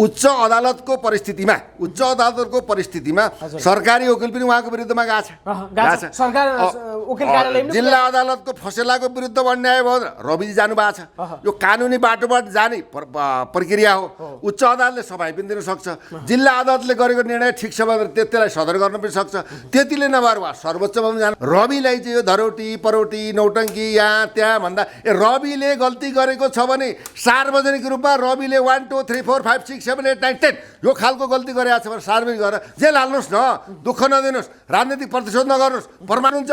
उच्च अदालतको परिस्थितिमा सरकारी वकिल पनि उहाँको विरुद्धमा गएको छ। सरकार वकिल कार्यालय जिल्ला अदालतको फसेलाको विरुद्धमा अन्याय भयो रविजी जानु भएको छ। यो कानुनी बाटोबाट जाने प्रक्रिया हो। उच्च अदालतले सफाई पनि दिन सक्छ। जिल्ला अदालतले गरेको निर्णय ठिक छ भने त्यसलाई सदर गर्न पनि सक्छ। त्यतिले नभएर उहाँ सर्वोच्चमा पनि जानु। रविलाई चाहिँ यो धरोटी परोटी नौटङ्की यहाँ त्यहाँ भन्दा रविले गल्ती गरेको छ भने सार्वजनिक रूपमा रविले 1 2 3 4 5 6 7 8 9 10 यो खालको गल्ती गरेको छ भने सार्वजनिक गरेर जेल हाल्नुहोस् न, दुःख नदिनुहोस्, राजनीतिक प्रतिशोध नगर्नुहोस्। प्रमाण हुन्छ।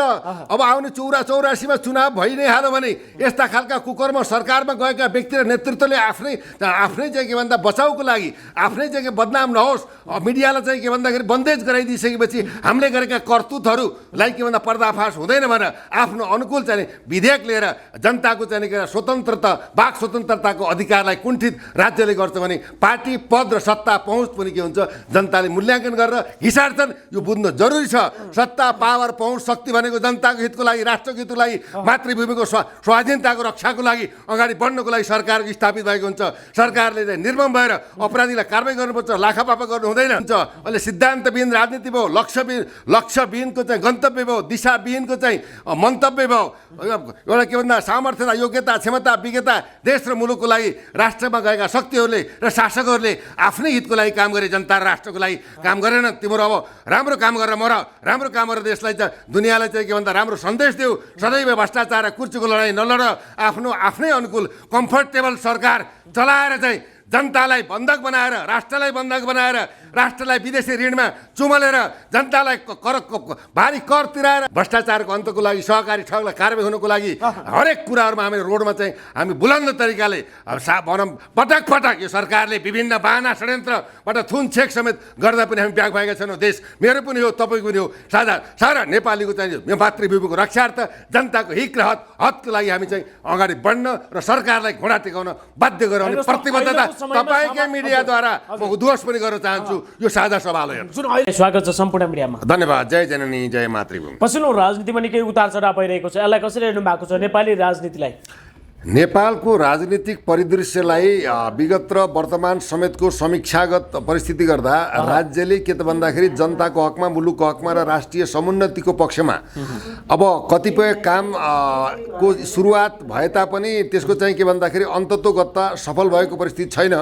अब आउने 84मा चुनाव भइ नै हाल्यो भने यस्ता खालका कुकर्म सरकारमा गएका व्यक्ति र नेतृत्वले आफ्नै चाहिँ के भन्दा बचाउको लागि आफ्नै चाहिँ बदनाम नहोस् मिडियालाई चाहिँ के भन्दाखेरि बन्देज गराइदिइसकेपछि हामीले गरेका करतुतहरूलाई के भन्दा पर्दाफास हुँदैन भनेर आफ्नो अनुकूल चाहिँ विधेयक लिएर जनताको चाहिँ स्वतन्त्रता वाक स्वतन्त्रताको अधिकारलाई कुण्ठित राज्यले गर्छ भने पार्टी पद र सत्ता पहुँच पनि के हुन्छ जनताले मूल्याङ्कन गरेर हिसार्छन्। यो बुझ्नु जरुरी छ। सत्ता पावर पहुँच शक्ति भनेको जनताको हितको लागि राष्ट्रको हितको लागि मातृभूमिको स्वाधीनताको रक्षाको लागि अगाडि बढ्नको लागि सरकारको स्थापित भएको हुन्छ। सरकारले चाहिँ निर्मम भएर अपराधीलाई कारबाही गर्नुपर्छ, लाखापापा गर्नु हुँदैन हुन्छ। अहिले सिद्धान्तविहीन राजनीति भयो, लक्ष्यविहीनको चाहिँ गन्तव्य भयो, दिशाविहीनको चाहिँ मन्तव्य भयो। एउटा के भन्दा सामर्थ्यता योग्यता क्षमता विज्ञता देश र मुलुकको लागि राष्ट्रमा गएका शक्तिहरूले र शासकहरूले आफ्नै हितको लागि काम गरे, जनता र राष्ट्रको लागि काम गरेन। तिम्रो अब राम्रो काम गरेर मर, राम्रो काम गरेर देशलाई चाहिँ दुनियाँलाई चाहिँ के भन्दा राम्रो सन्देश देऊ। सदैव भ्रष्टाचार र कुर्चीको लडाइँ नलड। आफ्नै अनुकूल कम्फर्टेबल सरकार चलाएर चाहिँ जनतालाई बन्धक बनाएर राष्ट्रलाई बन्धक बनाएर राष्ट्रलाई विदेशी ऋणमा चुमलेर जनतालाई भारी कर तिराएर भ्रष्टाचारको अन्तको लागि सहकारी ठगलाई कारबाही हुनको लागि हरेक कुराहरूमा हामी रोडमा चाहिँ हामी बुलन्द तरिकाले भनौँ पटक पटक यो सरकारले विभिन्न बाहना षड्यन्त्रबाट थुनछेक समेत गर्दा पनि हामी ब्याग भएका छैनौँ। देश मेरो पनि हो, तपाईँको पनि हो, सारा नेपालीको चाहिँ मातृभूमिको रक्षार्थ जनताको हित र हकको लागि हामी चाहिँ अगाडि बढ्न र सरकारलाई घोडा टेकाउन बाध्य गराउने प्रतिबद्धता तपाईँकै मिडियाद्वारा म उद्घोष पनि गर्न चाहन्छु। यो साझा सभालाई स्वागत छ सम्पूर्ण मिडियामा। धन्यवाद। जय जननी जय मातृभूमि। पछिल्लो राजनीतिमा निकै उतार चढाव भइरहेको छ, यसलाई कसरी हेर्नु भएको छ नेपाली राजनीतिलाई? नेपालको राजनीतिक परिदृश्यलाई विगत र वर्तमान समेतको समीक्षागत परिस्थिति गर्दा राज्यले के त भन्दाखेरि जनताको हकमा मुलुकको हकमा र राष्ट्रिय समुन्नतिको पक्षमा अब कतिपय काम को सुरुवात भए तापनि त्यसको चाहिँ के भन्दाखेरि अन्ततोगत्ता सफल भएको परिस्थिति छैन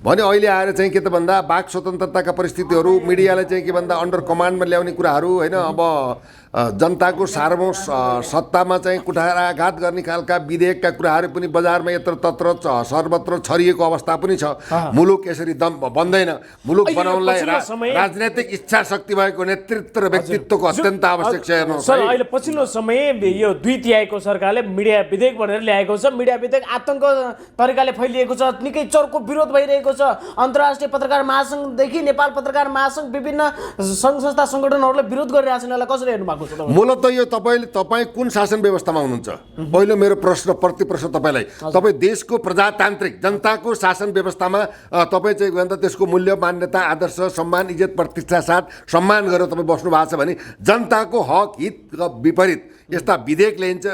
भने अहिले आएर चाहिँ के त भन्दा वाक स्वतन्त्रताका परिस्थितिहरू मिडियालाई चाहिँ के भन्दा अन्डर कमान्डमा ल्याउने कुराहरू होइन। अब जनताको सार्वभौम सत्तामा चाहिँ कुठाराघात गर्ने खालका विधेयकका कुराहरू पनि बजारमा यत्रतत्र सर्वत्र छरिएको अवस्था पनि छ। मुलुक यसरी दम बन्दैन। मुलुक बनाउनलाई राजनैतिक इच्छा शक्ति भएको नेतृत्व र व्यक्तित्वको अत्यन्त आवश्यक छ। हेर्नु सर, अहिले पछिल्लो समय यो 2/3 सरकारले मिडिया विधेयक भनेर ल्याएको छ। मिडिया विधेयक आतंक तरिकाले फैलिएको छ, निकै चर्को विरोध भइरहेको छ। अन्तर्राष्ट्रिय पत्रकार महासङ्घदेखि नेपाल पत्रकार महासङ्घ विभिन्न सङ्घ संस्था सङ्गठनहरूले विरोध गरिरहेछन्। यसलाई कसरी हेर्नु भएको? मूलत यो तपाईँ कुन शासन व्यवस्थामा हुनुहुन्छ? पहिलो मेरो प्रति प्रश्न तपाईलाई, तपाईँ देशको प्रजातान्त्रिक जनताको शासन व्यवस्थामा तपाईँ चाहिँ भन्दा त्यसको मूल्य मान्यता आदर्श सम्मान इज्जत प्रतिष्ठा साथ सम्मान गरेर तपाईँ बस्नु भएको छ भने जनताको हक हितका विपरीत यस्ता विधेयक ल्याइन्छ।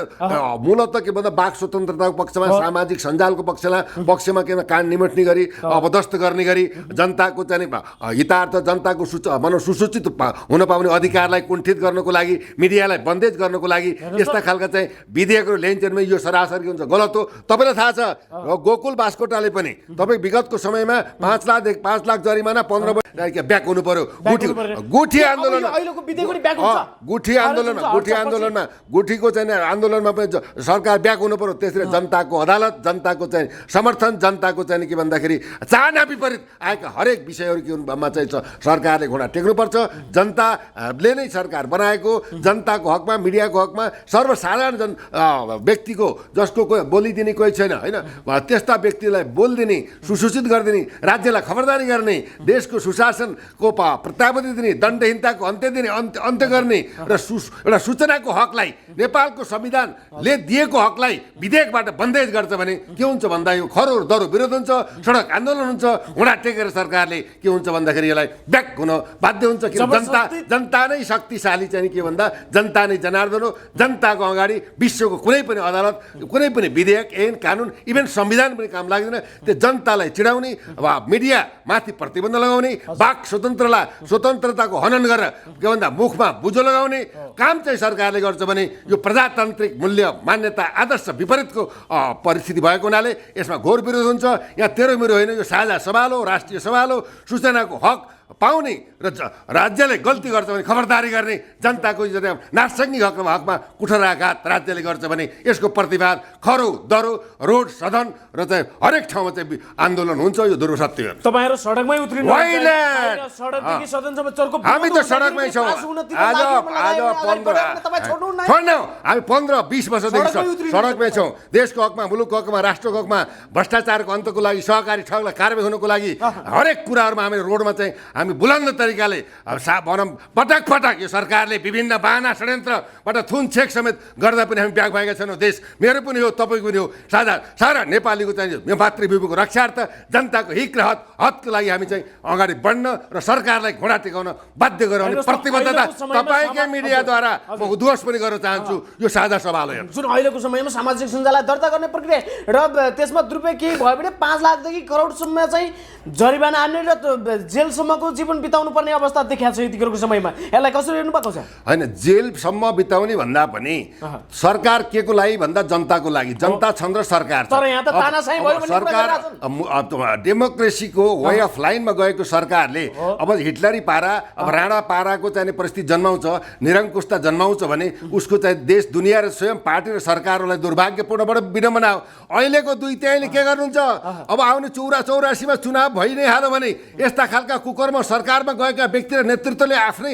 मूलत के भन्दा वाक स्वतन्त्रताको पक्षमा सामाजिक सञ्जालको पक्षमा के कान निमेट्ने गरी अबदस्त गर्ने गरी जनताको चाहिँ हितार्थ जनताको सुसूचित हुन पाउने अधिकारलाई कुण्ठित गर्नको लागि मिडियालाई बन्देज गर्नको लागि यस्ता खालका चाहिँ विधेयकहरू ल्याइन्छन् भने यो सरासरी हुन्छ, गलत हो। तपाईँलाई थाहा छ गोकुल बास्कोटाले पनि तपाईँ विगतको समयमा 5 लाख जरिमाना 15 वर्ष ब्याक हुनु पर्यो। गुठी आन्दोलनमा गुठीको चाहिँ आन्दोलनमा पनि सरकार ब्याक हुनु पर्यो। त्यसरी जनताको अदालत जनताको चाहिँ समर्थन जनताको चाहिँ के भन्दाखेरि चाहना विपरीत आएका हरेक विषयहरू के हुनुमा चाहिँ सरकारले घोडा टेक्नुपर्छ। जनताले नै सरकार बनाएको, जनताको हकमा मिडियाको हकमा सर्वसाधारण व्यक्तिको जसको कोही बोलिदिने कोही छैन होइन, त्यस्ता व्यक्तिलाई बोलिदिने सुसूचित गरिदिने राज्यलाई खबरदारी गर्ने देशको सुशासनको प्रत्याभूति दिने दण्डहीनताको अन्त्य दिने अन्त्य गर्ने र एउटा सूचनाको हकलाई नेपालको संविधानले दिएको हकलाई विधेयकबाट बन्देज गर्छ भने के हुन्छ भन्दा यो खरो दरो विरोध हुन्छ, सडक आन्दोलन हुन्छ, हुँडा टेकेर सरकारले के हुन्छ भन्दाखेरि यसलाई ब्याक हुन बाध्य हुन्छ। किन जनता नै शक्तिशाली चाहिँ के भन्दा जनता नै जनार्दन हो। जनताको अगाडि विश्वको कुनै पनि अदालत, कुनै पनि विधेयक, ऐन, कानुन, इभन संविधान पनि काम लाग्दैन। त्यो जनतालाई चिडाउने वा मिडिया माथि प्रतिबन्ध लगाउने, वाक स्वतन्त्रताको हनन गरेर के भन्दा मुखमा बुझो लगाउने काम चाहिँ सरकारले गर्छ भने यो प्रजातान्त्रिक मूल्य मान्यता आदर्श विपरीतको परिस्थिति भएको हुनाले यसमा घोर विरोध हुन्छ। यहाँ तेरो मेरो होइन, यो साझा सवाल हो, राष्ट्रिय सवाल हो। सूचनाको हक पाउने र राज्यले गल्ती गर्छ भने खबरदारी गर्ने, जनताको नासङ्गिक हकमा कुठराघात राज्यले गर्छ भने यसको प्रतिवाद खरो दरो रोड सदन र चाहिँ हरेक ठाउँमा चाहिँ आन्दोलन हुन्छ। यो ध्रुव सत्य हो। तपाईहरु सडकमै उत्रिनु होइन, सडकदेखि सदनसम्म चर्को हामी त सडकमै छौँ। आज 15-20 वर्षदेखि सडकमै छौँ। देशको हकमा, मुलुकको हकमा, राष्ट्रको हकमा, भ्रष्टाचारको अन्तको लागि, सहकारी ठगलाई कारबाही हुनुको लागि हरेक कुराहरूमा हामी रोडमा चाहिँ हामी बुलन्द तरिकाले भनौँ पटक पटक यो सरकारले विभिन्न बाहना षड्यन्त्रबाट थुन छेक समेत गर्दा पनि हामी ब्याग भएका छैनौँ। देश मेरो पनि हो, तपाईँको पनि हो, सारा नेपालीको चाहिँ मातृभूमिको रक्षार्थ जनताको हित र हकको लागि हामी चाहिँ अगाडि बढ्न र सरकारलाई घोडा टेकाउन बाध्य गराउने प्रतिबद्धता तपाईँकै मिडियाद्वारा म उद्घोष पनि गर्न चाहन्छु। यो साझा सवाल हो। जुन अहिलेको समयमा सामाजिक सञ्जाललाई दर्ता गर्ने प्रक्रिया र त्यसमा दुरुपयोग केही भयो भने 5 लाखदेखि करोडसम्म चाहिँ जरिवाना हान्ने र जेलसम्मको जीवन बिताउनु पर्ने अवस्था देखिएको छ यतिखेरको समयमा। यसलाई कसरी हेर्नु भएको छ? होइन, जेलसम्म बिताउने भन्दा पनि सरकार के को लागि भन्दा जनताको लागि। जनता छन् र सरकार छ। तर यहाँ त तानाशाही भयो भन्ने सरकार डेमोक्रेसीको वे अफ लाइनमा गएको सरकारले अब हिटलरी पारा, अब राणा पाराको चाहिँ परिस्थिति जन्माउँछ, निरङ्कुशता जन्माउँछ भने उसको चाहिँ देश दुनियाँ र स्वयं पार्टी र सरकारहरूलाई दुर्भाग्यपूर्णबाट विडम्बना हो। अहिलेको 2-3ले के गर्नुहुन्छ? अब आउने 84-84मा चुनाव भइ नै हाल्यो भने यस्ता खालका कुकर्म सरकारमा गएका व्यक्ति र नेतृत्वले आफ्नै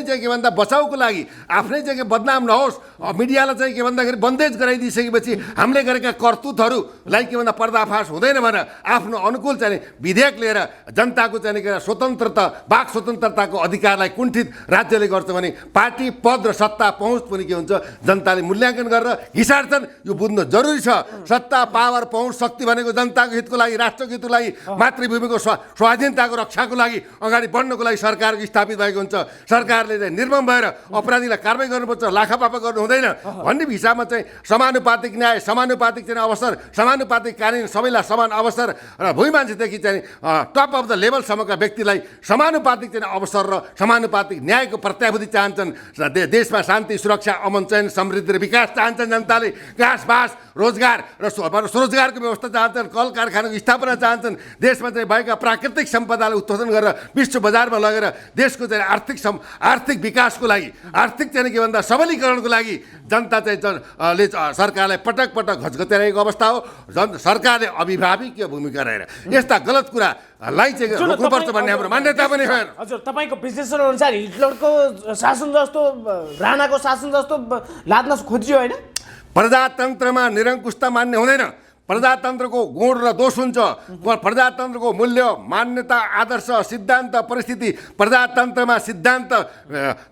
चाहिँ के भन्दा बचाउको लागि, आफ्नै चाहिँ बदनाम नहोस्, मिडियालाई चाहिँ के भन्दाखेरि बन्देज गराइदिइसकेपछि हामीले गरेका करतुतहरूलाई के भन्दा पर्दाफास हुँदैन भनेर आफ्नो अनुकूल चाहिँ विधेयक लिएर जनताको चाहिँ के स्वतन्त्रता, वाक स्वतन्त्रताको अधिकारलाई कुण्ठित राज्यले गर्छ भने पार्टी पद र सत्ता पहुँच पनि के हुन्छ जनताले मूल्याङ्कन गरेर हिसाड्छन्। यो बुझ्नु जरुरी छ। सत्ता, पावर, पहुँच, शक्ति भनेको जनताको हितको लागि, राष्ट्रको हितको लागि, मातृभूमिको स्वाधीनताको रक्षाको लागि, अगाडि बढ्नको लागि सरकारको स्थापित भएको हुन्छ। सरकारले चाहिँ निर्मम भएर अपराधीलाई कारबाही गर्नुपर्छ, लाखापापा गर्नु हुँदैन भन्ने हिसाबमा चाहिँ समानुपातिक न्याय, समानुपातिक चाहिँ अवसर, समानुपातिक कानुन, सबैलाई समान अवसर र भुइँ मान्छेदेखि चाहिँ टप अफ द लेभलसम्मका व्यक्तिलाई समानुपातिक चाहिँ अवसर र समानुपातिक न्यायको प्रत्याभूति चाहन्छन्। देशमा शान्ति, सुरक्षा, अमन, चयन, समृद्धि र विकास चाहन्छन् जनताले। घाँस बास, रोजगार र स्वरोजगारको व्यवस्था चाहन्छन्, कल कारखानाको स्थापना चाहन्छन्। देशमा चाहिँ भएका प्राकृतिक सम्पदालाई उत्पादन गरेर विश्व बजारमा लगेर देशको चाहिँ आर्थिक विकासको लागि, आर्थिक चाहिँ के भन्दा सबलीकरणको लागि जनता चाहिँ सरकारलाई पटक पटक घचघच्याइरहेको अवस्था हो। सरकारले अभिभावकीय भूमिका रहेर यस्ता गलत कुरालाई चाहिँ रोक्नुपर्छ भन्ने हाम्रो मान्यता पनि हो। हजुर, तपाईँको विश्लेषण अनुसार हिटलरको शासन जस्तो, राणाको शासन जस्तो लाद्न खोजियो होइन? प्रजातन्त्रमा निरङ्कुशता मान्ने हुँदैन। प्रजातन्त्रको गुण र दोष हुन्छ। प्रजातन्त्रको मूल्य, मान्यता, आदर्श, सिद्धान्त, परिस्थिति। प्रजातन्त्रमा सिद्धान्त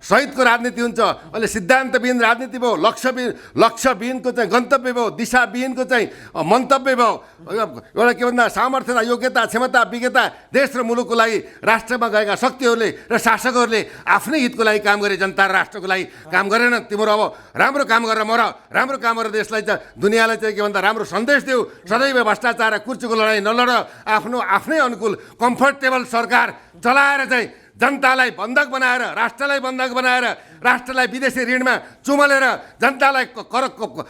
सहितको राजनीति हुन्छ। अहिले सिद्धान्तविहीन राजनीति भयो, लक्ष्यविहीनको चाहिँ गन्तव्य भयो, दिशाविहीनको चाहिँ मन्तव्य भयो। एउटा के भन्दा सामर्थ्यता, योग्यता, क्षमता, विज्ञता देश र मुलुकको लागि राष्ट्रमा गएका शक्तिहरूले र शासकहरूले आफ्नै हितको लागि काम गरे, जनता र राष्ट्रको लागि काम गरेन। तिम्रो अब राम्रो काम गरेर मर, राम्रो काम गरेर देशलाई चाहिँ दुनियाँलाई चाहिँ के भन्दा राम्रो सन्देश देऊ। सदैव भ्रष्टाचार र कुर्चीको लडाइँ नलड। आफ्नै अनुकूल कम्फर्टेबल सरकार चलाएर चाहिँ जनतालाई बन्धक बनाएर, राष्ट्रलाई बन्धक बनाएर, राष्ट्रलाई विदेशी ऋणमा चुमलेर, जनतालाई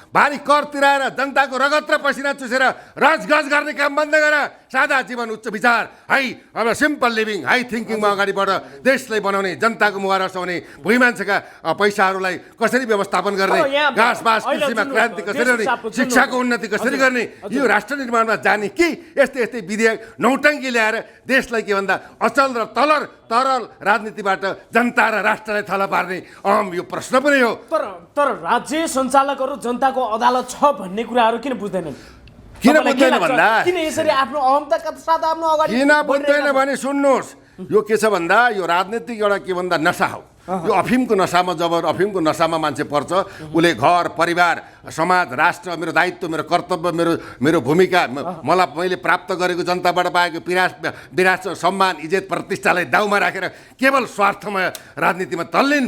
भारी कर तिराएर, जनताको रगत र पसिना चुसेर रजगज गर्ने काम बन्द गर। सादा जीवन, उच्च विचार, हाई अब सिम्पल लिभिङ, हाई थिङ्किङमा अगाडि बढ। देशलाई बनाउने, जनताको मुहार हँसाउने, भुइँ मान्छेका पैसाहरूलाई कसरी व्यवस्थापन गर्ने, घाँस बास कृषिमा क्रान्ति कसरी गर्ने, शिक्षाको उन्नति कसरी गर्ने, यो राष्ट्र निर्माणमा जाने कि यस्तै विधेयक नौटङ्की ल्याएर देशलाई के भन्दा अचल र तरल राजनीतिबाट जनता र राष्ट्रलाई थला पार्ने यो प्रश्न पनि हो। तर राज्य सञ्चालकहरू जनताको अदालत छ भन्ने कुराहरू किन बुझ्दैनन्? किन बुझ्दैन भन्दा, किन यसरी आफ्नो अहमताका साथ आफ्नो अगाडि किन बुझ्दैन भने सुन्नुहोस्, यो के छ भन्दा यो राजनीतिक एउटा के भन्दा नसा हो। यो अफिमको नसामा जब अफिमको नसामा मान्छे पर्छ उसले घर परिवार समाज राष्ट्र मेरो दायित्व मेरो कर्तव्य मेरो भूमिका मैले प्राप्त गरेको जनताबाट पाएको विरासत सम्मान इज्जत प्रतिष्ठालाई दाउमा राखेर केवल स्वार्थमय राजनीतिमा तल्लीन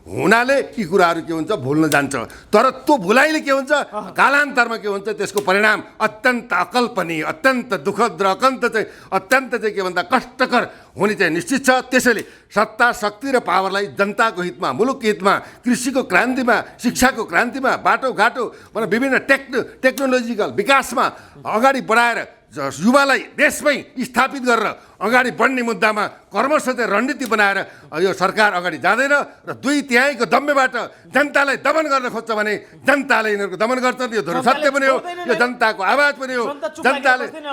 हुनाले यी कुराहरू के हुन्छ भुल्न जान्छ। तर त्यो भुलाइले के हुन्छ कालान्तरमा के हुन्छ त्यसको परिणाम अत्यन्त अकल्पनीय अत्यन्त दुःखद र अत्यन्त चाहिँ के भन्दा कष्टकर हुने चाहिँ निश्चित छ। त्यसैले सत्ता शक्ति र पावरलाई जनताको हितमा मुलुकको हितमा कृषिको क्रान्तिमा शिक्षाको क्रान्तिमा बाटोघाटो विभिन्न टेक्नोलोजिकल विकासमा अगाडि बढाएर युवालाई देशमै स्थापित गरेर अगाडि बढ्ने मुद्दामा कर्मश चाहिँ रणनीति बनाएर यो सरकार अगाडि जाँदैन र 2/3 दम्मेबाट जनतालाई दमन गर्न खोज्छ भने जनताले यिनीहरूको दमन गर्छन्। यो धुरो सत्य पनि हो, यो जनताको आवाज पनि हो।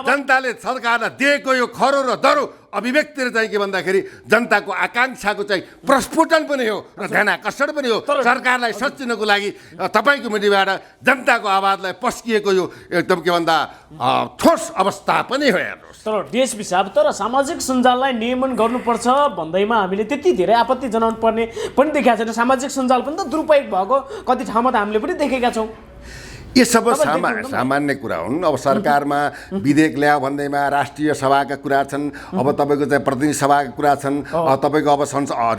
जनताले सरकारलाई दिएको यो खरो र दरो अभिव्यक्ति चाहिँ के भन्दाखेरि जनताको आकाङ्क्षाको चाहिँ प्रस्फुटन पनि हो र ध्यान आकर्षण पनि हो। सरकारलाई सच्चिनको लागि तपाईँको मिडियाबाट जनताको आवाजलाई पस्किएको यो एकदम के भन्दा ठोस अवस्था पनि हो। हेर्नुहोस् तर डिएसपी साहब तर सामाजिक सञ्जाललाई नियमन गर्नुपर्छ भन्दैमा हामीले त्यति धेरै आपत्ति जनाउनु पर्ने पनि देखेका छैन। सामाजिक सञ्जाल पनि त दुरुपयोग भएको कति ठाउँमा त हामीले पनि देखेका छौँ। ये सब सामान्य कुरा हुन्। अब सरकारमा विधेयक ल्यायो भन्दैमा राष्ट्रिय सभाका कुरा छन्, अब तपाईँको चाहिँ प्रतिनिधि सभाका कुरा छन्, तपाईँको अब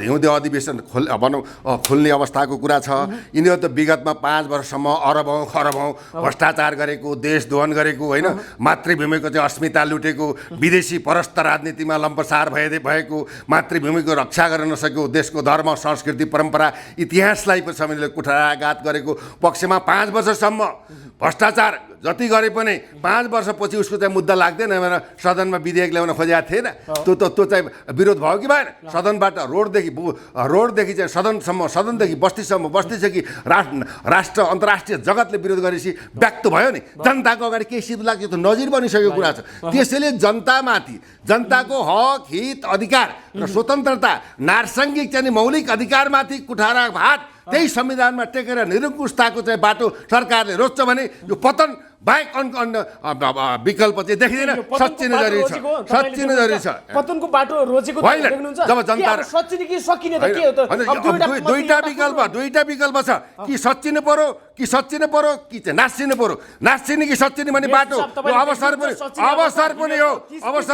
हिउँदे अधिवेशन खुल्ने अवस्थाको कुरा छ। यिनीहरू त विगतमा 5 वर्षसम्म अरबौँ खरबौँ भ्रष्टाचार गरेको देशद्रोहन गरेको होइन मातृभूमिको चाहिँ अस्मिता लुटेको विदेशी परस्त राजनीतिमा लम्पसार भएको मातृभूमिको रक्षा गर्न नसकेको देशको धर्म संस्कृति परम्परा इतिहासलाई पनि समितिले कुठाराघात गरेको पक्षमा 5 वर्षसम्म भ्रष्टाचार जति गरे पनि 5 वर्षपछि उसको चाहिँ मुद्दा लाग्दैन भनेर सदनमा विधेयक ल्याउन खोजेको थिएन। त्यो चाहिँ विरोध भयो कि भएन? सदनबाट रोडदेखि चाहिँ सदनदेखि बस्तीसम्म बस्तीदेखि राष्ट्र अन्तर्राष्ट्रिय जगतले विरोध गरेपछि व्यक्त भयो नि। जनताको अगाडि केही सिधो लाग्छ, त्यो नजिर बनिसकेको कुरा छ। त्यसैले जनतामाथि जनताको हक हित अधिकार र स्वतन्त्रता नारसङ्गिक चाहिँ मौलिक अधिकारमाथि कुठाराघात त्यही संविधानमा टेकेर निरङ्कुशताको चाहिँ बाटो सरकारले रोज्छ भने यो पतन बाहेक अन्य विकल्प चाहिँ देखिँदैन। सच्चिनै जरुरी छ, सच्चिनै जरुरी छ। पतनको बाटो रोजेको देख्नुहुन्छ? जब जनता सच्चिने कि सकिने त के हो त? दुईटा विकल्प छ कि सच्चिनु पर्यो कि चाहिँ नासिनु पर्यो। नासिने कि सच्चिने भन्ने बाटो अवसर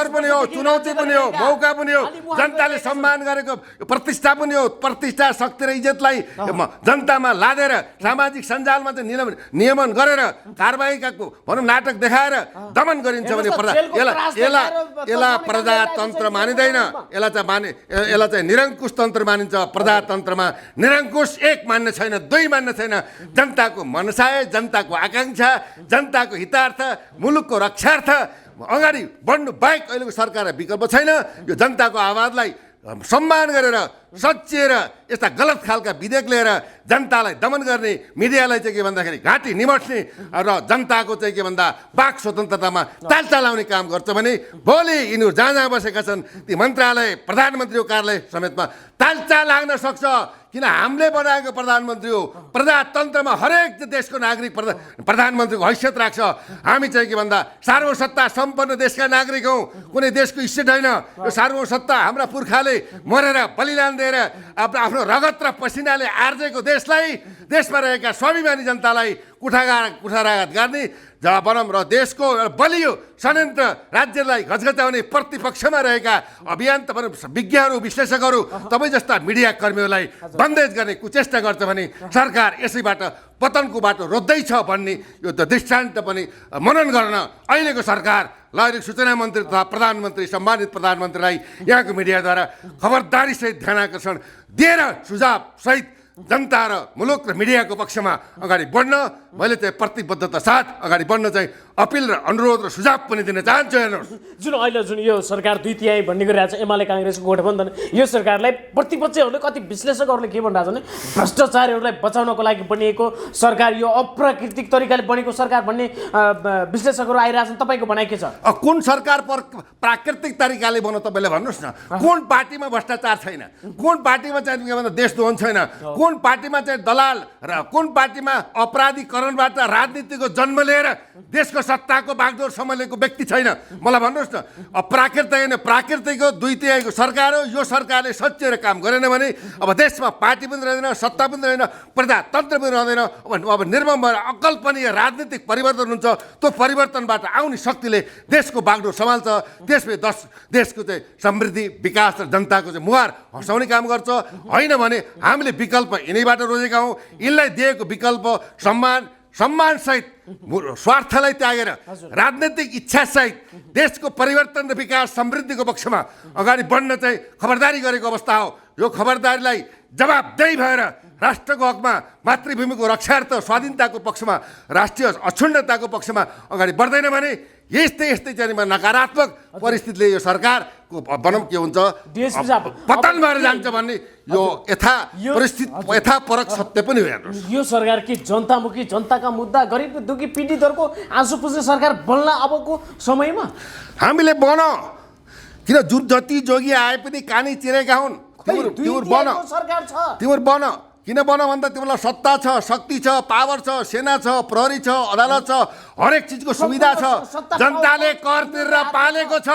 पनि हो चुनौती पनि हो मौका पनि हो। जनताले सम्मान गरेको प्रतिष्ठा पनि हो। प्रतिष्ठा शक्ति र इज्जतलाई जनतामा लादेर सामाजिक सञ्जालमा चाहिँ नियमन गरेर कारबाहीका भनौँ नाटक देखाएर दमन गरिन्छ भने यसलाई प्रजातन्त्र मानिँदैन। यसलाई चाहिँ निरङ्कुश तन्त्र मानिन्छ। प्रजातन्त्रमा निरङ्कुश 1 मान्ने छैन, 2 मान्ने छैन। जनताको मनसाय जनताको आकाङ्क्षा जनताको हितार्थ मुलुकको रक्षार्थ अगाडि बढ्नु बाहेक अहिलेको सरकारलाई विकल्प छैन। यो जनताको आवाजलाई सम्मान गरेर सच्चिएर यस्ता गलत खालका विधेयक लिएर जनतालाई दमन गर्ने मिडियालाई चाहिँ के भन्दाखेरि घाँटी निमट्ने र जनताको चाहिँ के भन्दा वाक स्वतन्त्रतामा ताल चलाउने काम गर्छ भने भोलि यिनीहरू जहाँ बसेका छन् ती मन्त्रालय प्रधानमन्त्रीको कार्यालय समेतमा तालचा लाग्न सक्छ। किन हामीले बनाएको प्रधानमन्त्री हो। प्रजातन्त्रमा हरेक देशको नागरिक प्रधानमन्त्रीको हैसियत राख्छ। हामी चाहिँ के भन्दा सार्वसत्ता सम्पन्न देशका नागरिक हौँ, कुनै देशको स्टेट होइन। यो सार्वसत्ता हाम्रा पुर्खाले मरेर बलिदान दिएर आफ्नो रगत र पसिनाले आर्जेको देशमा रहेका स्वाभिमानी जनतालाई कुठाराघात गर्ने जहाँ बनम र देशको बलियो षड्यन्त्र राज्यलाई घचघचाउने प्रतिपक्षमा रहेका अभियन्ता विज्ञहरू विश्लेषकहरू तपाईँ जस्ता मिडिया कर्मीहरूलाई बन्देज गर्ने कुचेष्टा गर्छ भने सरकार यसैबाट पतनको बाटो रोज्दैछ भन्ने यो त दृष्टान्त पनि मनन गर्न अहिलेको सरकार ल सूचना मन्त्री तथा प्रधानमन्त्री सम्मानित प्रधानमन्त्रीलाई यहाँको मिडियाद्वारा खबरदारीसहित ध्यान आकर्षण दिएर सुझावसहित जनता र मुलुक र मिडियाको पक्षमा अगाडि बढ्न मैले चाहिँ प्रतिबद्धता साथ अगाडि बढ्न चाहिँ अपिल र अनुरोध र सुझाव पनि दिन चाहन्छु। हेर्नुहोस् जुन यो सरकार 2/3 भन्ने गरिरहेको छ एमाले काङ्ग्रेसको गठबन्धन, यो सरकारलाई प्रतिपक्षहरूले कति विश्लेषकहरूले के भनिरहेको छ भने भ्रष्टाचारीहरूलाई बचाउनको लागि बनिएको सरकार, यो अप्राकृतिक तरिकाले बनेको सरकार भन्ने विश्लेषकहरू आइरहेछन्। तपाईँको भनाइ के छ? कुन सरकार प्राकृतिक तरिकाले बन्यो तपाईँले भन्नुहोस् न। कुन पार्टीमा भ्रष्टाचार छैन, कुन पार्टीमा चाहिँ के भन्दा देशद्रोहन छैन, कुन कुन पार्टीमा चाहिँ दलाल र कुन पार्टीमा अपराधीकरणबाट राजनीतिको जन्म लिएर देशको सत्ताको बागडोर सम्हालेको व्यक्ति छैन। मलाई भन्नुहोस् न, प्राकृतिक होइन, प्राकृतिक हो, 2/3 सरकार हो। यो सरकारले सच्याएर काम गरेन भने अब देशमा पार्टी पनि रहँदैन, सत्ता पनि रहँदैन, प्रजातन्त्र पनि रहँदैन। अब निर्मम भएर अकल्पनीय राजनीतिक परिवर्तन हुन्छ। त्यो परिवर्तनबाट आउने शक्तिले देशको बागडोर सम्हाल्छ। देशको चाहिँ समृद्धि, विकास र जनताको चाहिँ मुहार हँसाउने काम गर्छ। होइन भने हामीले विकल्प यिनैबाट रोजेका हौँ। यिनलाई दिएको विकल्प सम्मानसहित स्वार्थलाई त्यागेर राजनैतिक इच्छासहित देशको परिवर्तन र विकास समृद्धिको पक्षमा अगाडि बढ्न चाहिँ खबरदारी गरेको अवस्था हो। यो खबरदारीलाई जवाबदेही भएर राष्ट्रको हकमा, मातृभूमिको रक्षार्थ, स्वाधीनताको पक्षमा, राष्ट्रिय अक्षुण्णताको पक्षमा अगाडि बढ्दैन भने यस्तै चाहिँ नकारात्मक परिस्थितिले यो सरकारको भनौँ के हुन्छ, पतन भएर जान्छ भन्ने यो यथापरक सत्य पनि हो। हेर्नुहोस्, यो सरकार कि जनतामुखी, जनताका मुद्दा, गरिब दुखी पीडितहरूको आँसु पुज्ने सरकार बन्ला अबको समयमा हामीले बन। किन जति जोगी आए पनि कानी चिरेका हुन्। तिम्रो बन किन बन भन्दा तिमीलाई सत्ता छ, शक्ति छ, पावर छ, सेना छ, प्रहरी छ, अदालत छ, हरेक चिजको सुविधा छ। जनताले कर तिरेर पालेको छ,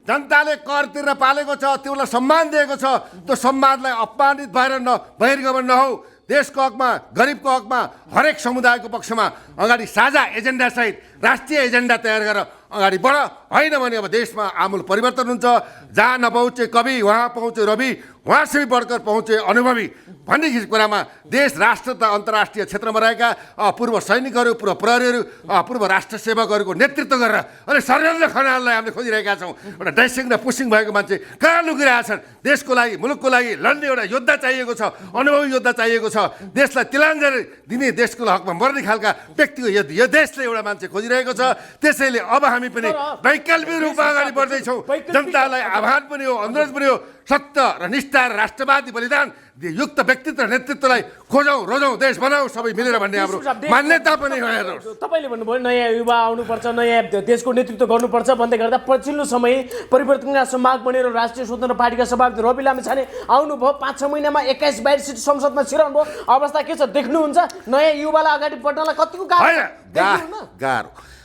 जनताले कर तिरेर पालेको छ, तिमीलाई सम्मान दिएको छ। त्यो सम्मानलाई अपमानित भएर बहिर्गमन नहौ। देशको हकमा, गरिबको हकमा, हरेक समुदायको पक्षमा अगाडि साझा एजेन्डा सहित राष्ट्रिय एजेन्डा तयार गरेर अगाडि बढ। होइन भने अब देशमा आमूल परिवर्तन हुन्छ। जहाँ नपहुँचे कवि वहाँ पहुँचे रवि, वहाँ से भी बढकर पहुँचे अनुभवी भन्ने कुरामा देश, राष्ट्र तथा अन्तर्राष्ट्रिय क्षेत्रमा रहेका पूर्व सैनिकहरू, पूर्व प्रहरीहरू, पूर्व राष्ट्र सेवकहरूको नेतृत्व गरेर अनि षड्यन्त्र खनाललाई हामीले खोजिरहेका छौँ। एउटा ड्रेसिङ र पुसिङ भएको मान्छे कहाँ लुकिरहेछन्? देशको लागि, मुलुकको लागि लड्ने एउटा योद्धा चाहिएको छ, अनुभवी योद्धा चाहिएको छ। देशलाई तिलाञ्जली दिने, देशको हकमा मर्ने खालका व्यक्तिको यो देशले एउटा मान्छे खोजिरहेको छ। त्यसैले अब हामी पनि वैकल्पिक रूपमा अगाडि बढ्दैछौँ। जनतालाई आह्वान पनि हो, अनुरोध पनि हो, सत्य र निष्ठा र राष्ट्रवादी बलिदान युक्त व्यक्तित्व र नेतृत्वलाई खोजौँ, रोजौँ, देश बनाऊ सबै मिलेर भन्ने हाम्रो मान्यता पनि हो। हेर्नुहोस्, तपाईँले भन्नुभयो नयाँ युवा आउनुपर्छ, नयाँ देशको नेतृत्व गर्नुपर्छ भन्दै गर्दा पछिल्लो समय परिवर्तनका सम्भाग बनेर राष्ट्रिय स्वतन्त्र पार्टीका सभापति रवि लामिछाने आउनुभयो। 5-6 महिनामा 21-22 सिट संसदमा छिराउनु भयो। अवस्था के छ देख्नुहुन्छ? नयाँ युवालाई अगाडि बढ्नलाई कतिको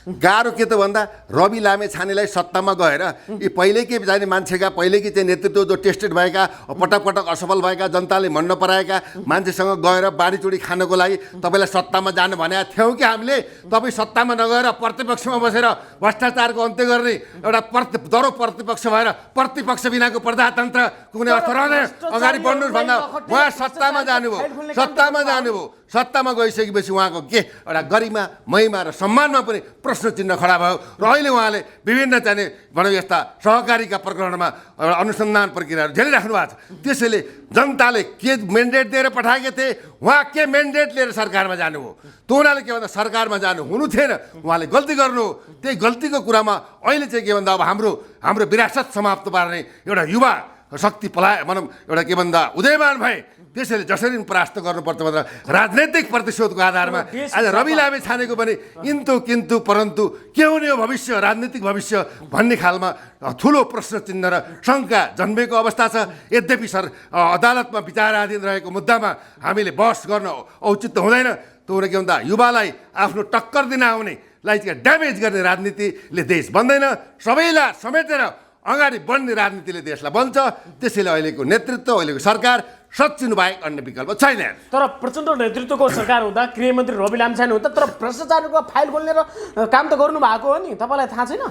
गाह्रो के त भन्दा रवि लामेछानेलाई सत्तामा गएर यी पहिलेकै जाने मान्छेका, पहिलेकै चाहिँ नेतृत्व जो टेस्टेड भएका, पटक असफल भएका, जनताले मन नपराएका मान्छेसँग गएर बाँडीचुडी खानको लागि तपाईँलाई सत्तामा जानु भनेका थियौँ कि हामीले? तपाईँ सत्तामा नगएर प्रतिपक्षमा बसेर भ्रष्टाचारको अन्त्य गर्ने एउटा दरो प्रतिपक्ष भएर प्रतिपक्ष बिनाको प्रजातन्त्र कुनै अर्थ रहँदैन। अगाडि बढ्नुहोस् भन्दा उहाँ सत्तामा जानुभयो। सत्तामा गइसकेपछि उहाँको के एउटा गरिमा, महिमा र सम्मानमा पनि प्रश्न चिन्ह खडा भयो। र अहिले उहाँले विभिन्न चाहिँ भनौँ यस्ता सहकारीका प्रकरणमा एउटा अनुसन्धान प्रक्रियाहरू झेलिराख्नु भएको छ। त्यसैले जनताले के मेन्डेट दिएर पठाएका थिए, उहाँ के मेन्डेट लिएर सरकारमा जानुभयो? त्यो हुनाले के भन्दा सरकारमा जानु हुनु थिएन, उहाँले गल्ती गर्नु हो। त्यही गल्तीको कुरामा अहिले चाहिँ के भन्दा अब हाम्रो विरासत समाप्त पार्ने एउटा युवा शक्ति भनौँ एउटा के भन्दा उदयमान भए। त्यसैले जसरी परास्त गर्नुपर्छ भनेर राजनैतिक प्रतिशोधको आधारमा आज रवि लामेछानेको पनि किन्तु परन्तु के हुने हो भविष्य, राजनीतिक भविष्य भन्ने खालमा ठुलो प्रश्न चिन्ह र शङ्का जन्मेको अवस्था छ। यद्यपि अदालतमा विचाराधीन रहेको मुद्दामा हामीले बहस गर्न औचित्य हुँदैन। त्यो के भन्दा युवालाई आफ्नो टक्कर दिन आउनेलाई चाहिँ ड्यामेज गर्ने राजनीतिले देश बन्दैन। सबैलाई समेटेर अगाडि बढ्ने राजनीतिले देशलाई बन्छ। त्यसैले अहिलेको नेतृत्व, अहिलेको सरकार सचिनु बाहेक अन्य विकल्प छैन। तर प्रचण्ड नेतृत्वको सरकार हुँदा, गृहमन्त्री रवि लामिछाने हुँदा तर भ्रष्टाचारको फाइल खोलेर काम त गर्नु भएको हो नि, तपाईँलाई थाहा छैन?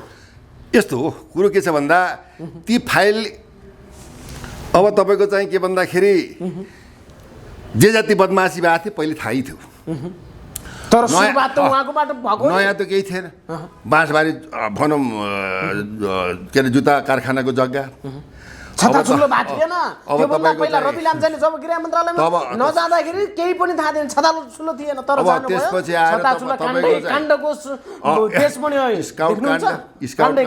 यस्तो हो कुरो के छ भन्दा ती फाइल अब तपाईँको चाहिँ के भन्दाखेरि जे जति बदमासी भएको थियो पहिले थाहै थियो। तर सुरुवात त उहाँकोबाट भएको नयाँ त केही थिएन। बाँसबारी भनौँ के अरे जुत्ता कारखानाको जग्गा छता चुलो भएको थिएन। त्योभन्दा पहिला रवि लामिछाने जब गृह मन्त्रालयमा नजाँदाखेरि केही पनि थाहा थिएन, छता चुलो थिएन। तर त्यसपछि आएर काण्डको देश पनि हो,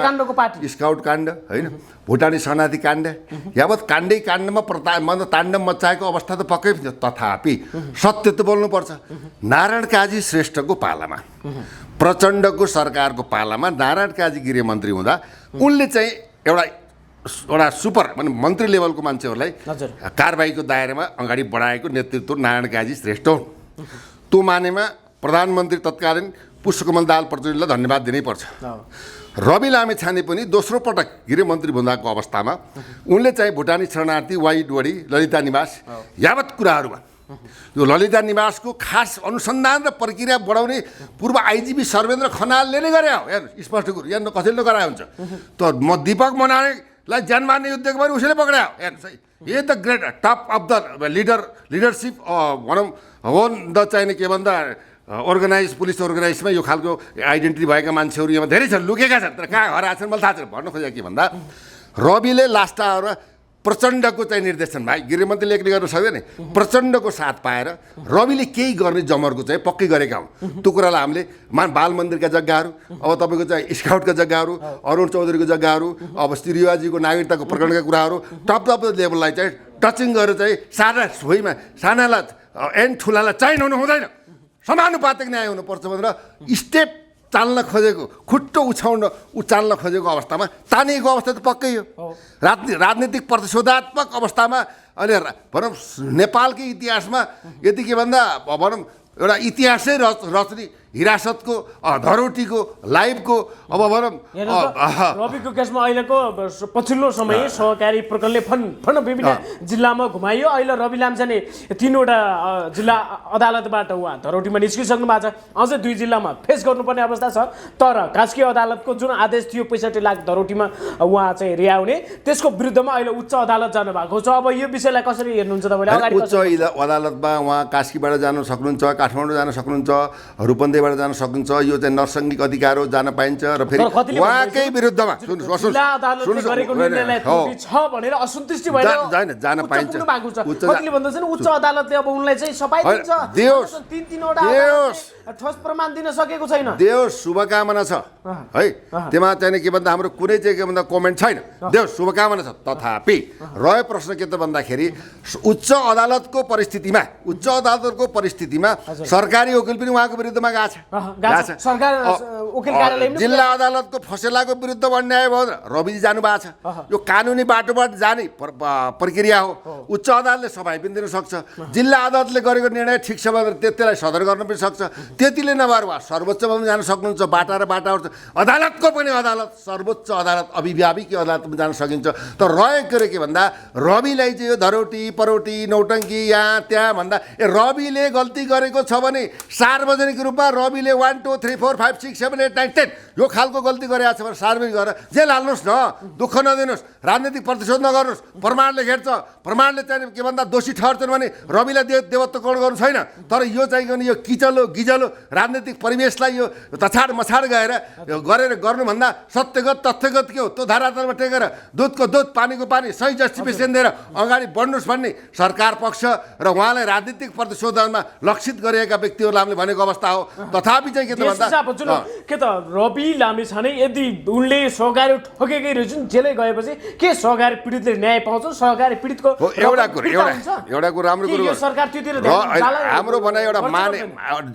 काण्डको पार्टी, स्काउट काण्ड होइन, भुटानी शरणार्थी काण्ड, यावत काण्डमा ताण्डव मचाएको अवस्था त पक्कै थियो। तथापि सत्य त बोल्नुपर्छ। नारायण काजी श्रेष्ठको पालामा, प्रचण्डको सरकारको पालामा नारायण काजी गृहमन्त्री हुँदा उनले चाहिँ एउटा एउटा सुपर माने मन्त्री लेभलको मान्छेहरूलाई हजुर। कारबाहीको दायरामा अगाडि बढाएको नेतृत्व नारायण काजी श्रेष्ठ हुन्। त्यो मानेमा प्रधानमन्त्री तत्कालीन पुष्पकमल दाहाल प्रचण्डलाई धन्यवाद दिनैपर्छ। रवि लामिछाने पनि दोस्रो पटक गृहमन्त्री हुँदाको अवस्थामा उनले चाहिँ भुटानी शरणार्थी वाइडवडी ललिता निवास यावत कुराहरूमा यो ललिता निवासको खास अनुसन्धान र प्रक्रिया बढाउने पूर्व आइजिपी सर्वेन्द्र खनालले नै गरे हो। हेर्नु स्पष्ट कुरो यहाँ कसैले गरायो हुन्छ त म दीपक मनानेलाई ज्यान मार्ने युद्धको पनि उसैले पक्रायो। हेर्नु सही ये the great top of the leadership भनौँ हो द चाहिने के भन्दा अर्गनाइज पुलिस अर्गनाइजमा यो खालको आइडेन्टिटी भएका मान्छेहरू यहाँ धेरै छन्, लुकेका छन्, तर कहाँ हराएको छन् मलाई थाहा छैन। भन्न खोजेको के भन्दा रविले लास्ट आएर प्रचण्डको चाहिँ निर्देशन भाइ गृहमन्त्री लेख्ने गर्न सक्दैन, प्रचण्डको साथ पाएर रविले केही गर्ने जमरको चाहिँ पक्कै गरेका हुन्। त्यो कुरालाई हामीले बाल मन्दिरका जग्गाहरू, अब तपाईँको चाहिँ स्काउटका जग्गाहरू, अरुण चौधरीको जग्गाहरू, अब श्री रिवाजीको नागरिकताको प्रकरणका कुराहरू टप लेभललाई चाहिँ टचिङ गरेर चाहिँ साना छोइमा सानालाई एन्ड ठुलालाई चाहिन हुनु हुँदैन, समानुपातिक न्याय हुनुपर्छ भनेर स्टेप चाल्न खोजेको, खुट्टो उचाल्न खोजेको अवस्थामा तानिएको अवस्था त पक्कै हो। राजनीतिक प्रतिशोधात्मक अवस्थामा अहिले भनौँ नेपालकै इतिहासमा यति के भन्दा भनौँ एउटा इतिहासै रच्ने हिरासतको धरोटीको लाइभको अब भनौँ रविको केसमा अहिलेको पछिल्लो समय सहकारी प्रकरणले फन विभिन्न जिल्लामा घुमाइयो। अहिले रवि लामिछाने 3वटा जिल्ला अदालतबाट उहाँ धरोटीमा निस्किसक्नु भएको छ, अझै 2 जिल्लामा फेस गर्नुपर्ने अवस्था छ। तर कास्की अदालतको जुन आदेश थियो 65 लाख धरोटीमा उहाँ चाहिँ रिहा हुने, त्यसको विरुद्धमा अहिले उच्च अदालत जानुभएको छ। अब यो विषयलाई कसरी हेर्नुहुन्छ तपाईँले? उच्च अदालतमा उहाँ कास्कीबाट जान सक्नुहुन्छ, काठमाडौँ जान सक्नुहुन्छ, रूपन्देही जान सकिन्छ, यो चाहिँ नैसर्गिक अधिकार हो, जान पाइन्छ। र फेरि उहाँकै विरुद्धमा जान पाइन्छ। कतिले भन्दछन् उच्च अदालतले अब उनलाई चाहिँ सफाई दिन्छ, ठोस प्रमाण दिन सकेको छैन। देओस् शुभकामना छ है, त्यसमा चाहिँ के भन्दा हाम्रो कुनै चाहिँ के भन्दा कमेन्ट छैन, देओस् शुभकामना छ। तथापि रह्यो प्रश्न के त भन्दाखेरि उच्च अदालतको परिस्थितिमा सरकारी वकिल पनि उहाँको विरुद्धमा गएको छ। जिल्ला अदालतको फसेलाको विरुद्ध अन्याय भयो रविजी जानु भएको छ। यो कानुनी बाटोबाट जाने प्रक्रिया हो। उच्च अदालतले सफाई पनि दिन सक्छ, जिल्ला अदालतले गरेको निर्णय ठिक छ भनेर त्यसलाई सदर गर्न पनि सक्छ। त्यतिले नभएर उहाँ सर्वोच्चमा पनि जान सक्नुहुन्छ, बाटा र बाटाहरू अदालतको पनि अदालत सर्वोच्च अदालत अभिभाविक अदालतमा जान सकिन्छ। तर रहेको के भन्दा रविलाई चाहिँ यो धरोटी परोटी नौटङ्की यहाँ त्यहाँ भन्दा रविले गल्ती गरेको छ भने सार्वजनिक रूपमा रविले 1 2 3 4 5 6 7 8 9 10 यो खालको गल्ती गरेको छ भने सार्वजनिक गरेर जेल हाल्नुहोस् न, दुःख नदिनुहोस्, राजनीतिक प्रतिशोध नगर्नुहोस्। प्रमाणले घेर्छ, प्रमाणले चाहिँ के भन्दा दोषी ठहर्छन् भने रविलाई देवत्वकरण गर्नु छैन। तर यो चाहिँ यो किचलो गिजलो राजनीतिक परिवेशलाई यो तछाड मछाड गरेर गर्नुभन्दा सत्यगत तथ्यगत के हो त्यो धरातलमा टेकेर दुधको दुध पानीको पानी सही जस्टिफिकेसन दिएर अगाडि बढ्नुहोस् भन्ने सरकार पक्ष र उहाँलाई राजनीतिक प्रतिशोधनमा लक्षित गरिएका व्यक्तिहरूलाई हामीले भनेको अवस्था हो। तथापि चाहिँ के त भन्दा के त रवि लामिछाने यदि उनले सहकारी ठोकेकै रहेछन्, जेलै गएपछि के सहकारी पीडितले न्याय पाउँछ? सहकारी पीडितको एउटा कुरो राम्रो कुरो सरकार त्यतिर हाम्रो भनाइ एउटा माने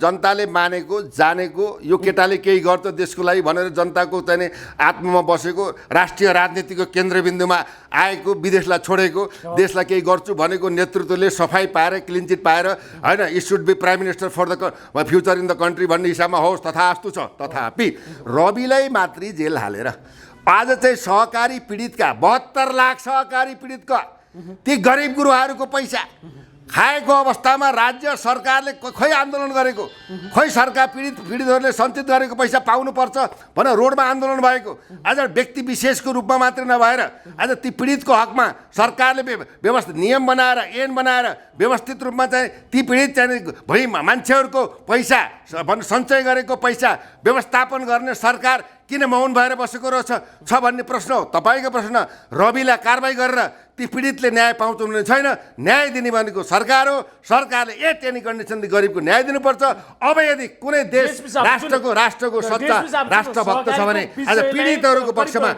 जनताले मानेको जानेको यो केटाले केही गर्छ देशको लागि भनेर जनताको चाहिँ आत्मामा बसेको राष्ट्रिय राजनीतिको केन्द्रबिन्दुमा आएको, विदेशलाई छोडेको, देशलाई केही गर्छु भनेको नेतृत्वले सफाई पाएर क्लिन चिट पाएर होइन it should be prime minister for the future in the country भन्ने हिसाबमा होस् तथास्तु छ। तथापि रविलाई मात्रै जेल हालेर आज चाहिँ सहकारी पीडितका 72 लाख सहकारी पीडितका ती गरिब गुरुवाहरूको पैसा खाएको अवस्थामा राज्य सरकारले खै आन्दोलन गरेको, खै सरकार पीडितहरूले सञ्चित गरेको पैसा पाउनुपर्छ भनेर रोडमा आन्दोलन भएको। आज व्यक्ति विशेषको रूपमा मात्रै नभएर आज ती पीडितको हकमा सरकारले व्यवस्थित नियम बनाएर ऐन बनाएर व्यवस्थित रूपमा चाहिँ ती पीडित चाहिँ भई मान्छेहरूको पैसा सञ्चय गरेको पैसा व्यवस्थापन गर्ने सरकार किन मौन भएर बसेको रहेछ भन्ने प्रश्न हो। तपाईँको प्रश्न रविलाई कारबाही गरेर ती पीडितले न्याय पाउँछ भन्ने छैन। न्याय दिने भनेको सरकार हो। सरकारले एनी कन्डिसनले गरिबको न्याय दिनुपर्छ। अब यदि कुनै देश राष्ट्रको सत्ता राष्ट्रभक्त छ भने आज पीडितहरूको पक्षमा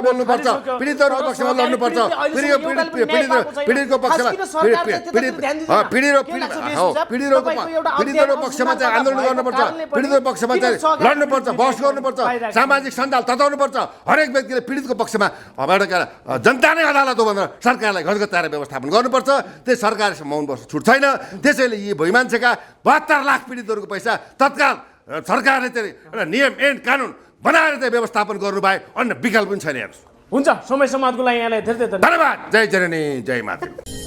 बोल्नुपर्छ, पीडितहरूको पक्षमा लड्नुपर्छ, पीडितको पक्षमा पीडितहरूको पक्षमा चाहिँ आन्दोलन गर्नुपर्छ, पीडितको पक्षमा चाहिँ लड्नुपर्छ, बहस गर्नुपर्छ, सामाजिक सञ्जाल तताउनुपर्छ। हरेक व्यक्तिले पीडितको पक्षमा जनता नै अदालत हो भनेर सरकारलाई घचघचाएर व्यवस्थापन गर्नुपर्छ। त्यही सरकारसँग मौन बस्नु छुट छैन। त्यसैले यी भुइँ मान्छेका 72 लाख पीडितहरूको पैसा तत्काल सरकारले चाहिँ एउटा नियम ऐन कानुन बनाएर चाहिँ व्यवस्थापन गर्नु भए अन्य विकल्प पनि छैन। हुन्छ, समय समाजको लागि यहाँलाई धेरै धेरै धन्यवाद। जय जननी जय माता।